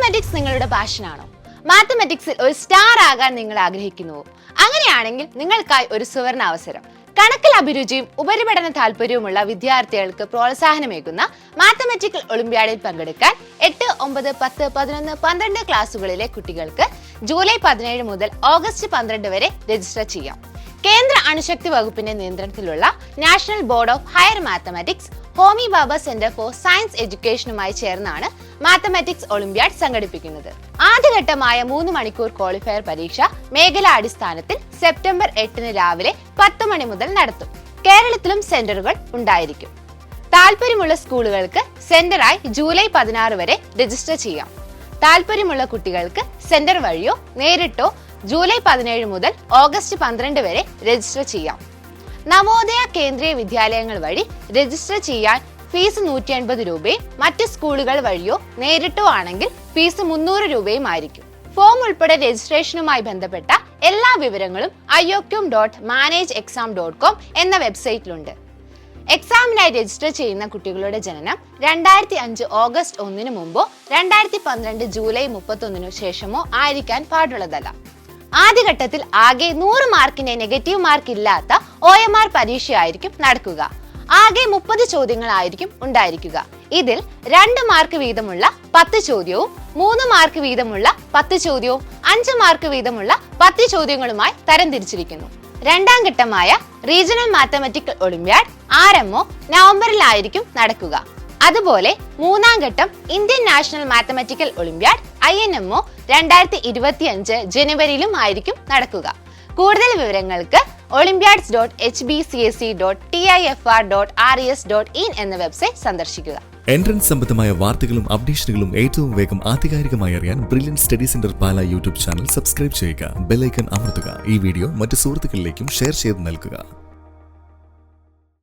Mathematics നിങ്ങളുടെ പാഷനാണോ? മാത്തമാറ്റിക്സിൽ ഒരു star ആകാൻ നിങ്ങൾ ആഗ്രഹിക്കുന്നുവോ? അങ്ങനെയാണെങ്കിൽ നിങ്ങൾക്കായി ഒരു സുവർണ അവസരം. കണക്കിൽ അഭിരുചിയും ഉപരിപഠന താല്പര്യവുമുള്ള വിദ്യാർത്ഥികൾക്ക് പ്രോത്സാഹനമേകുന്ന മാത്തമാറ്റിക്കൽ ഒളിമ്പ്യാഡിൽ പങ്കെടുക്കാൻ 8, 9, 10, 11, 12 ക്ലാസ്സുകളിലെ കുട്ടികൾക്ക് ജൂലൈ 17 മുതൽ ഓഗസ്റ്റ് 12 വരെ രജിസ്റ്റർ ചെയ്യാം. കേന്ദ്ര അണുശക്തി വകുപ്പിന്റെ നിയന്ത്രണത്തിലുള്ള national board of higher mathematics Homi Bhabha centre for science എഡ്യൂക്കേഷനുമായി ചേർന്നാണ് മാത്തമാറ്റിക്സ് ഒളിമ്പ്യാഡ് സംഘടിപ്പിക്കുന്നത്. ആദ്യഘട്ടമായ 3 മണിക്കൂർ ക്വാളിഫയർ പരീക്ഷ മേഖലാടിസ്ഥാനത്തിൽ സെപ്റ്റംബർ 8 രാവിലെ 10 മണി മുതൽ നടത്തും. കേരളത്തിലും സെന്ററുകൾ ഉണ്ടായിരിക്കും. താല്പര്യമുള്ള സ്കൂളുകൾക്ക് സെന്ററായി ജൂലൈ 16 വരെ രജിസ്റ്റർ ചെയ്യാം. താല്പര്യമുള്ള കുട്ടികൾക്ക് സെന്റർ വഴിയോ നേരിട്ടോ ജൂലൈ 17 മുതൽ ഓഗസ്റ്റ് 12 വരെ രജിസ്റ്റർ ചെയ്യാം. നവോദയ കേന്ദ്രീയ വിദ്യാലയങ്ങൾ വഴി രജിസ്റ്റർ ചെയ്യാൻ ഫീസ് 150 രൂപയും മറ്റ് സ്കൂളുകൾ വഴിയോ നേരിട്ടോ ആണെങ്കിൽ ഫീസ് 300 രൂപയും ആയിരിക്കും. ഫോം ഉൾപ്പെടെ രജിസ്ട്രേഷനുമായി ബന്ധപ്പെട്ട എല്ലാ വിവരങ്ങളും IOQM.managexam.com എന്ന വെബ്സൈറ്റിലുണ്ട്. എക്സാമിനായി രജിസ്റ്റർ ചെയ്യുന്ന കുട്ടികളുടെ ജനനം 2005 ഓഗസ്റ്റ് 1 മുമ്പോ 2012 ജൂലൈ 31 ശേഷമോ ആയിരിക്കാൻ പാടുള്ളതല്ല. ആദ്യഘട്ടത്തിൽ ആകെ 100 മാർക്കിന്റെ നെഗറ്റീവ് മാർക്ക് ഇല്ലാത്ത OMR പരീക്ഷയായിരിക്കും നടക്കുക. ആകെ 30 ചോദ്യങ്ങളായിരിക്കും ഉണ്ടായിരിക്കുക. ഇതിൽ 2 മാർക്ക് വീതമുള്ള 10 ചോദ്യവും 3 മാർക്ക് വീതമുള്ള 10 ചോദ്യവും 5 മാർക്ക് വീതമുള്ള 10 ചോദ്യങ്ങളുമായി തരംതിരിച്ചിരിക്കുന്നു. രണ്ടാം ഘട്ടമായ റീജിയണൽ മാത്തമാറ്റിക്കൽ ഒളിമ്പ്യാഡ് RMO നവംബറിലായിരിക്കും നടക്കുക. അതുപോലെ മൂന്നാം ഘട്ടം Indian national mathematical Olympiad INMO 2025 ജനുവരിയിലും ആയിരിക്കും നടക്കുക. കൂടുതൽ വിവരങ്ങൾക്ക് olympiads.hbcsc.tifr.res.in എന്ന വെബ്സൈറ്റ് സന്ദർശിക്കുക. എൻട്രൻസ് സംബന്ധമായ വാർത്തകളും അപ്ഡേഷനുകളും ഏറ്റവും വേഗം ആധികാരികമായി അറിയാൻ ബ്രില്യൻറ്റ് സ്റ്റഡി സെന്റർ പാല യൂട്യൂബ് ചാനൽ സബ്സ്ക്രൈബ് ചെയ്യുക. ബെൽ ഐക്കൺ അമർത്തുക. ഈ വീഡിയോ മറ്റ് സുഹൃത്തുക്കളിലേക്കും ഷെയർ ചെയ്ത് നൽകുക.